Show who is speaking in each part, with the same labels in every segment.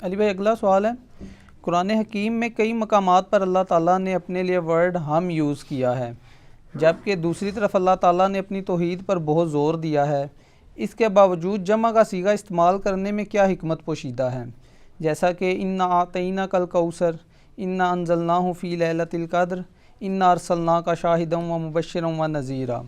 Speaker 1: علی بھائی اگلا سوال ہے، قرآن حکیم میں کئی مقامات پر اللہ تعالیٰ نے اپنے لیے ورڈ ہم یوز کیا ہے، جبکہ دوسری طرف اللہ تعالیٰ نے اپنی توحید پر بہت زور دیا ہے، اس کے باوجود جمع کا صیغہ استعمال کرنے میں کیا حکمت پوشیدہ ہے؟ جیسا کہ انا اعطیناک الکوثر، انا انزلناہ فی لیلۃ القدر، انا ارسلناک شاہدا ومبشرا ونذیرا۔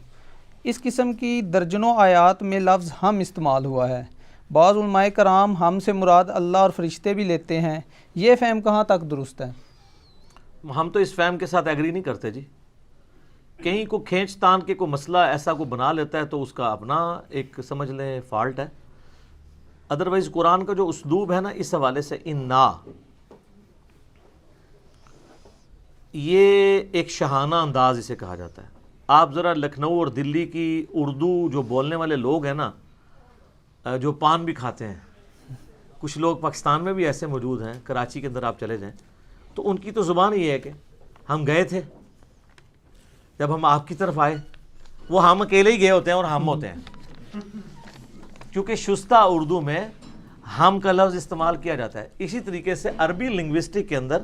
Speaker 1: اس قسم کی درجنوں آیات میں لفظ ہم استعمال ہوا ہے۔ بعض علماء کرام ہم سے مراد اللہ اور فرشتے بھی لیتے ہیں، یہ فہم کہاں تک درست ہے؟
Speaker 2: ہم تو اس فہم کے ساتھ ایگری نہیں کرتے جی۔ کہیں کو کھینچ تان کے کوئی مسئلہ ایسا کو بنا لیتا ہے تو اس کا اپنا ایک سمجھ لیں فالٹ ہے، ادروائز قرآن کا جو اسلوب ہے نا، اس حوالے سے انا یہ ایک شاہانہ انداز اسے کہا جاتا ہے۔ آپ ذرا لکھنؤ اور دلی کی اردو جو بولنے والے لوگ ہیں نا، جو پان بھی کھاتے ہیں، کچھ لوگ پاکستان میں بھی ایسے موجود ہیں، کراچی کے اندر آپ چلے جائیں تو ان کی تو زبان یہ ہے کہ ہم گئے تھے، جب ہم آپ کی طرف آئے، وہ ہم اکیلے ہی گئے ہوتے ہیں اور ہم ہوتے ہیں، کیونکہ شستہ اردو میں ہم کا لفظ استعمال کیا جاتا ہے۔ اسی طریقے سے عربی لنگوسٹک کے اندر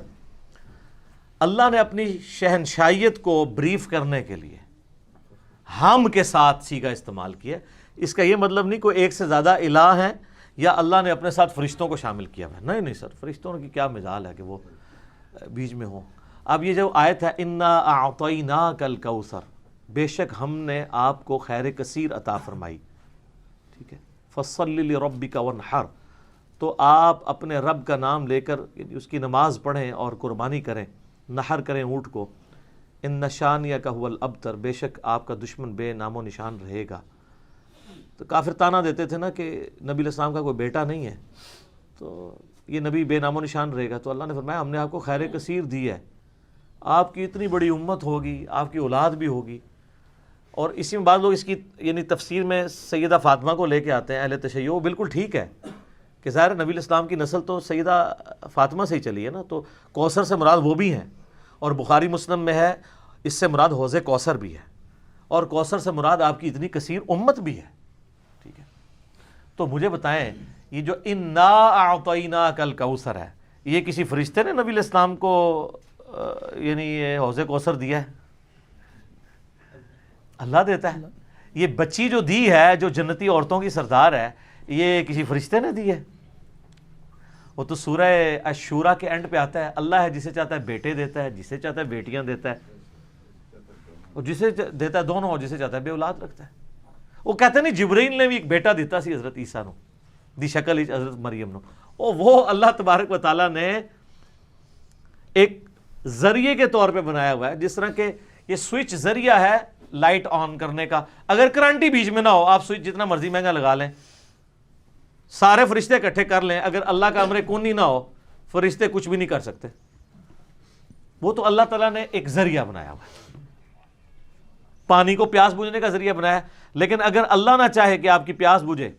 Speaker 2: اللہ نے اپنی شہنشائیت کو بریف کرنے کے لیے ہم کے ساتھ صیغہ استعمال کیا۔ اس کا یہ مطلب نہیں کوئی ایک سے زیادہ الہ ہیں یا اللہ نے اپنے ساتھ فرشتوں کو شامل کیا ہے، نہیں سر، فرشتوں کی کیا مجال ہے کہ وہ بیچ میں ہوں۔ اب یہ جو آیت ہے انا اعطیناک الکوثر، بے شک ہم نے آپ کو خیر کثیر عطا فرمائی، ٹھیک ہے، فصل لربک وانحر، تو آپ اپنے رب کا نام لے کر اس کی نماز پڑھیں اور قربانی کریں، نحر کریں اونٹ کو، ان شانیک هو الابتر، بے شک آپ کا دشمن بے نام و نشان رہے گا۔ تو کافر تانا دیتے تھے نا کہ نبی علیہ السلام کا کوئی بیٹا نہیں ہے تو یہ نبی بے نام و نشان رہے گا، تو اللہ نے فرمایا ہم نے آپ کو خیر کثیر دی ہے، آپ کی اتنی بڑی امت ہوگی، آپ کی اولاد بھی ہوگی۔ اور اسی میں بعض لوگ اس کی یعنی تفسیر میں سیدہ فاطمہ کو لے کے آتے ہیں اہل تشیع، وہ بالکل ٹھیک ہے کہ ظاہر نبی علیہ السلام کی نسل تو سیدہ فاطمہ سے ہی چلی ہے نا، تو کوثر سے مراد وہ بھی ہیں، اور بخاری مسلم میں ہے اس سے مراد حوض کوثر بھی ہے، اور کوثر سے مراد آپ کی اتنی کثیر امت بھی ہے، ٹھیک ہے۔ تو مجھے بتائیں یہ جو انا اعطیناک الکوثر ہے، یہ کسی فرشتے نے نبی علیہ السلام کو یعنی یہ حوض کوثر دیا ہے؟ اللہ دیتا ہے۔ یہ بچی جو دی ہے، جو جنتی عورتوں کی سردار ہے، یہ کسی فرشتے نے دی ہے؟ وہ تو سورہ الشورى کے اینڈ پہ آتا ہے، اللہ ہے جسے چاہتا ہے بیٹے دیتا ہے، جسے چاہتا ہے بیٹیاں دیتا ہے، اور جسے دیتا ہے دونوں، اور جسے چاہتا ہے بے اولاد رکھتا ہے۔ وہ کہتے ہیں نہیں جبرائیل نے بھی ایک بیٹا دیتا سی حضرت عیسیٰ نو، دی شکل حضرت مریم نو، اور وہ اللہ تبارک و تعالیٰ نے ایک ذریعے کے طور پہ بنایا ہوا ہے، جس طرح کہ یہ سوئچ ذریعہ ہے لائٹ آن کرنے کا، اگر کرنٹ ہی بیچ میں نہ ہو، آپ سوئچ جتنا مرضی مہنگا لگا لیں، سارے فرشتے اکٹھے کر لیں، اگر اللہ کا امر کن ہی نہ ہو، فرشتے کچھ بھی نہیں کر سکتے۔ وہ تو اللہ تعالیٰ نے ایک ذریعہ بنایا ہوا ہے، پانی کو پیاس بجھنے کا ذریعہ بنایا ہے، لیکن اگر اللہ نہ چاہے کہ آپ کی پیاس بجھے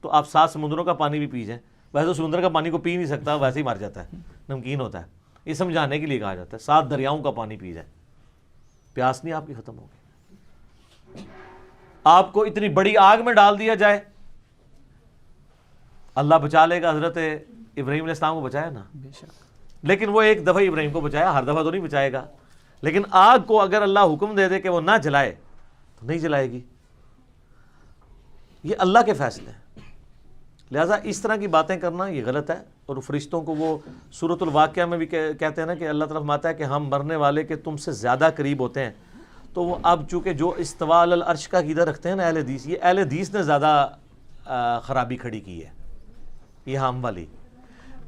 Speaker 2: تو آپ 7 سمندروں کا پانی بھی پی جائیں، ویسے تو سمندر کا پانی کو پی نہیں سکتا، ویسے ہی مر جاتا ہے، نمکین ہوتا ہے، یہ سمجھانے کے لیے کہا جاتا ہے 7 دریاؤں کا پانی پی جائے، پیاس نہیں آپ کی ختم ہوگی۔ آپ کو اتنی بڑی آگ میں ڈال دیا جائے، اللہ بچا لے گا، حضرت ابراہیم علیہ السلام کو بچایا نا، لیکن وہ ایک دفعہ ابراہیم کو بچایا، ہر دفعہ تو نہیں بچائے گا، لیکن آگ کو اگر اللہ حکم دے دے کہ وہ نہ جلائے تو نہیں جلائے گی، یہ اللہ کے فیصلے ہیں۔ لہٰذا اس طرح کی باتیں کرنا یہ غلط ہے، اور فرشتوں کو وہ سورۃ الواقعہ میں بھی کہتے ہیں نا کہ اللہ تعالیٰ فرماتا ہے کہ ہم مرنے والے کے تم سے زیادہ قریب ہوتے ہیں، تو وہ اب چونکہ جو استواء علی العرش کا عقیدہ رکھتے ہیں نا اہل حدیث، یہ اہل حدیث نے زیادہ خرابی کھڑی کی ہے، یہ ہم والی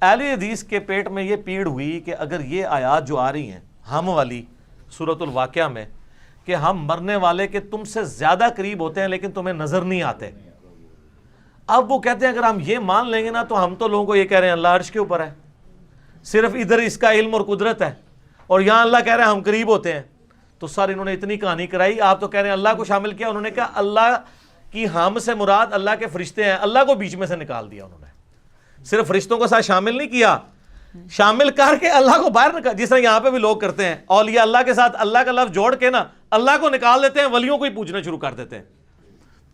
Speaker 2: اہل حدیث کے پیٹ میں یہ پیڑ ہوئی کہ اگر یہ آیات جو آ رہی ہیں ہم والی سورۃ الواقعہ میں کہ ہم مرنے والے کے تم سے زیادہ قریب ہوتے ہیں لیکن تمہیں نظر نہیں آتے، اب وہ کہتے ہیں اگر ہم یہ مان لیں گے نا تو ہم تو لوگوں کو یہ کہہ رہے ہیں اللہ عرش کے اوپر ہے، صرف ادھر اس کا علم اور قدرت ہے، اور یہاں اللہ کہہ رہے ہیں ہم قریب ہوتے ہیں، تو سر انہوں نے اتنی کہانی کرائی، آپ تو کہہ رہے ہیں اللہ کو شامل کیا، انہوں نے کہا اللہ کی ہم سے مراد اللہ کے فرشتے ہیں، اللہ کو بیچ میں سے نکال دیا انہوں نے، صرف فرشتوں کو ساتھ شامل نہیں کیا، شامل کر کے اللہ کو باہر نکال، جس طرح یہاں پہ بھی لوگ کرتے ہیں، اولیاء اللہ کے ساتھ اللہ کا لفظ جوڑ کے نا اللہ کو نکال دیتے ہیں، ولیوں کو ہی پوچھنا شروع کر دیتے ہیں۔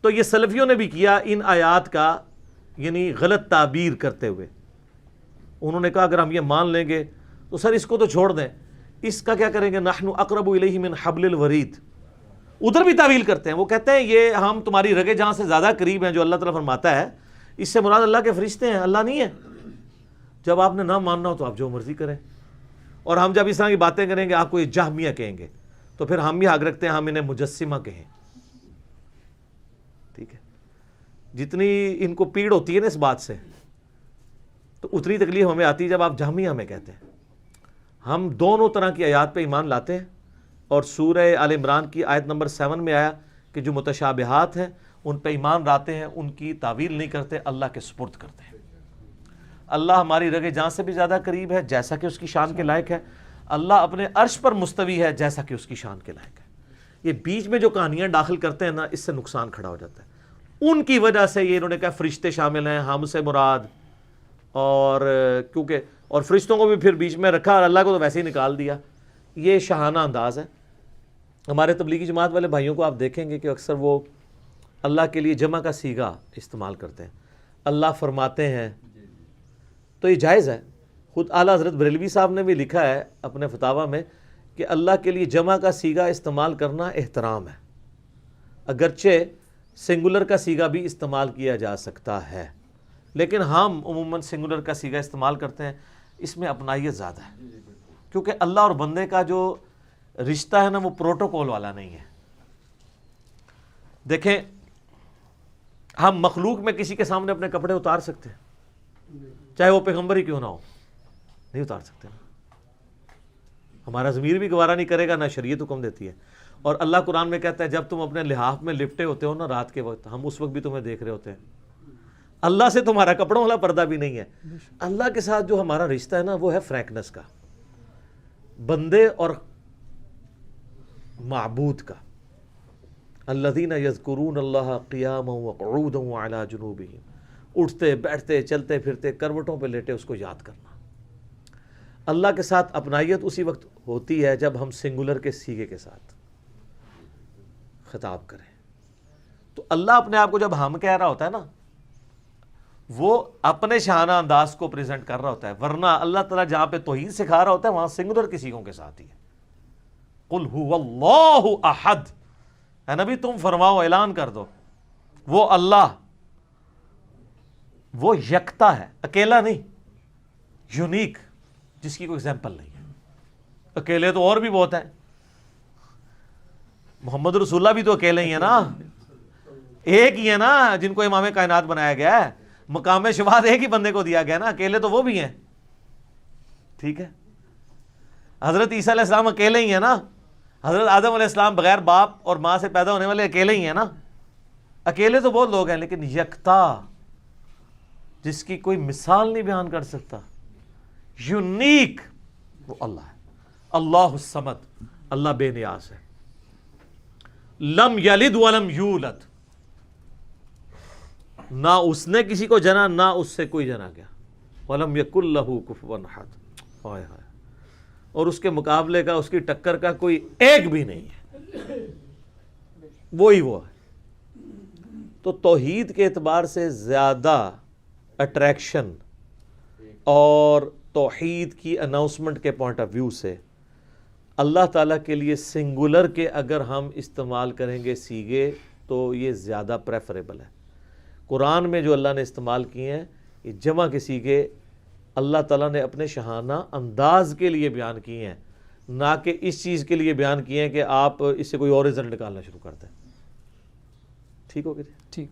Speaker 2: تو یہ سلفیوں نے بھی کیا ان آیات کا یعنی غلط تعبیر کرتے ہوئے، انہوں نے کہا اگر ہم یہ مان لیں گے تو سر اس کو تو چھوڑ دیں، اس کا کیا کریں گے؟ نحن اقرب الیہ من حبل الورید، ادھر بھی تعویل کرتے ہیں، وہ کہتے ہیں یہ ہم تمہاری رگے جہاں سے زیادہ قریب ہیں، جو اللہ تعالیٰ فرماتا ہے اس سے مراد اللہ کے فرشتے ہیں، اللہ نہیں ہے۔ جب آپ نے نہ ماننا ہو تو آپ جو مرضی کریں، اور ہم جب اس طرح کی باتیں کریں گے آپ کو یہ جہمیہ کہیں گے، تو پھر ہم بھی حق رکھتے ہیں ہم انہیں مجسمہ کہیں، ٹھیک ہے؟ جتنی ان کو پیڑ ہوتی ہے نا اس بات سے، تو اتنی تکلیف ہمیں آتی ہے جب آپ جہمیہ ہمیں کہتے ہیں۔ ہم دونوں طرح کی آیات پہ ایمان لاتے ہیں، اور سورہ آل عمران کی آیت نمبر 7 میں آیا کہ جو متشابہات ہیں ان پہ ایمان لاتے ہیں، ان کی تعویل نہیں کرتے، اللہ کے سپرد کرتے ہیں۔ اللہ ہماری رگے جان سے بھی زیادہ قریب ہے جیسا کہ اس کی شان کے لائق ہے، اللہ اپنے عرش پر مستوی ہے جیسا کہ اس کی شان کے لائق ہے۔ یہ بیچ میں جو کہانیاں داخل کرتے ہیں نا، اس سے نقصان کھڑا ہو جاتا ہے۔ ان کی وجہ سے یہ انہوں نے کہا فرشتے شامل ہیں، ہم سے مراد، اور کیونکہ اور فرشتوں کو بھی پھر بیچ میں رکھا اور اللہ کو تو ویسے ہی نکال دیا۔ یہ شاہانہ انداز ہے۔ ہمارے تبلیغی جماعت والے بھائیوں کو آپ دیکھیں گے کہ اکثر وہ اللہ کے لیے جمع کا صیغہ استعمال کرتے ہیں، اللہ فرماتے ہیں، تو یہ جائز ہے۔ خود اعلیٰ حضرت بریلوی صاحب نے بھی لکھا ہے اپنے فتاویٰ میں کہ اللہ کے لیے جمع کا صیغہ استعمال کرنا احترام ہے، اگرچہ سنگولر کا صیغہ بھی استعمال کیا جا سکتا ہے، لیکن ہم عموماً سنگولر کا صیغہ استعمال کرتے ہیں، اس میں اپنائیت زیادہ ہے، کیونکہ اللہ اور بندے کا جو رشتہ ہے نا وہ پروٹوکول والا نہیں ہے۔ دیکھیں ہم مخلوق میں کسی کے سامنے اپنے کپڑے اتار سکتے ہیں، چاہے وہ پیغمبر ہی کیوں نہ ہو، نہیں اتار سکتے، ہمارا ضمیر بھی گوارا نہیں کرے گا، نہ شریعت حکم دیتی ہے۔ اور اللہ قرآن میں کہتا ہے جب تم اپنے لحاف میں لپٹے ہوتے ہو نا رات کے وقت، ہم اس وقت بھی تمہیں دیکھ رہے ہوتے ہیں۔ اللہ سے تمہارا کپڑوں والا پردہ بھی نہیں ہے۔ اللہ کے ساتھ جو ہمارا رشتہ ہے نا وہ ہے فرینکنس کا، بندے اور معبود کا۔ الذین یذکرون اللہ قیاما وقعودا وعلی جنوبہم، اٹھتے بیٹھتے چلتے پھرتے کروٹوں پہ لیٹے اس کو یاد کرنا۔ اللہ کے ساتھ اپنائیت اسی وقت ہوتی ہے جب ہم سنگولر کے صیغے کے ساتھ خطاب کریں۔ تو اللہ اپنے آپ کو جب ہم کہہ رہا ہوتا ہے نا، وہ اپنے شانہ انداز کو پریزنٹ کر رہا ہوتا ہے، ورنہ اللہ تعالیٰ جہاں پہ توحید سکھا رہا ہوتا ہے وہاں سنگولر کی صیغوں کے ساتھ ہی ہے۔ قل هو اللہ احد، اے نبی تم فرماؤ، اعلان کر دو، وہ اللہ، وہ یکتا ہے، اکیلا نہیں، یونیک، جس کی کوئی ایگزامپل نہیں ہے۔ اکیلے تو اور بھی بہت ہیں، محمد رسول اللہ بھی تو اکیلے ہی ہیں نا، ایک ہی ہے نا جن کو امام کائنات بنایا گیا ہے، مقام شفاعت ایک ہی بندے کو دیا گیا نا، اکیلے تو وہ بھی ہیں، ٹھیک ہے۔ حضرت عیسیٰ علیہ السلام اکیلے ہی ہیں نا، حضرت آدم علیہ السلام بغیر باپ اور ماں سے پیدا ہونے والے اکیلے ہی ہیں نا، اکیلے تو بہت لوگ ہیں، لیکن یکتا جس کی کوئی مثال نہیں بیان کر سکتا، یونیک، وہ اللہ ہے۔ اللہ الصمد، اللہ بے نیاز ہے۔ لم یلد ولم یولد، نہ اس نے کسی کو جنا نہ اس سے کوئی جنا گیا۔ ولم یکن لہ کفوا احد، ہائے ہائے، اور اس کے مقابلے کا، اس کی ٹکر کا کوئی ایک بھی نہیں ہے، وہی وہ ہے۔ تو توحید کے اعتبار سے زیادہ اٹریکشن اور توحید کی اناؤنسمنٹ کے پوائنٹ آف ویو سے اللہ تعالیٰ کے لیے سنگولر کے اگر ہم استعمال کریں گے صیغے تو یہ زیادہ پریفریبل ہے۔ قرآن میں جو اللہ نے استعمال کیے ہیں یہ جمع کے صیغے اللہ تعالیٰ نے اپنے شاہانہ انداز کے لیے بیان کیے ہیں، نہ کہ اس چیز کے لیے بیان کیے ہیں کہ آپ اس سے کوئی اور رزلٹ نکالنا شروع کر دیں۔ ٹھیک ہو گیا؟
Speaker 1: ٹھیک۔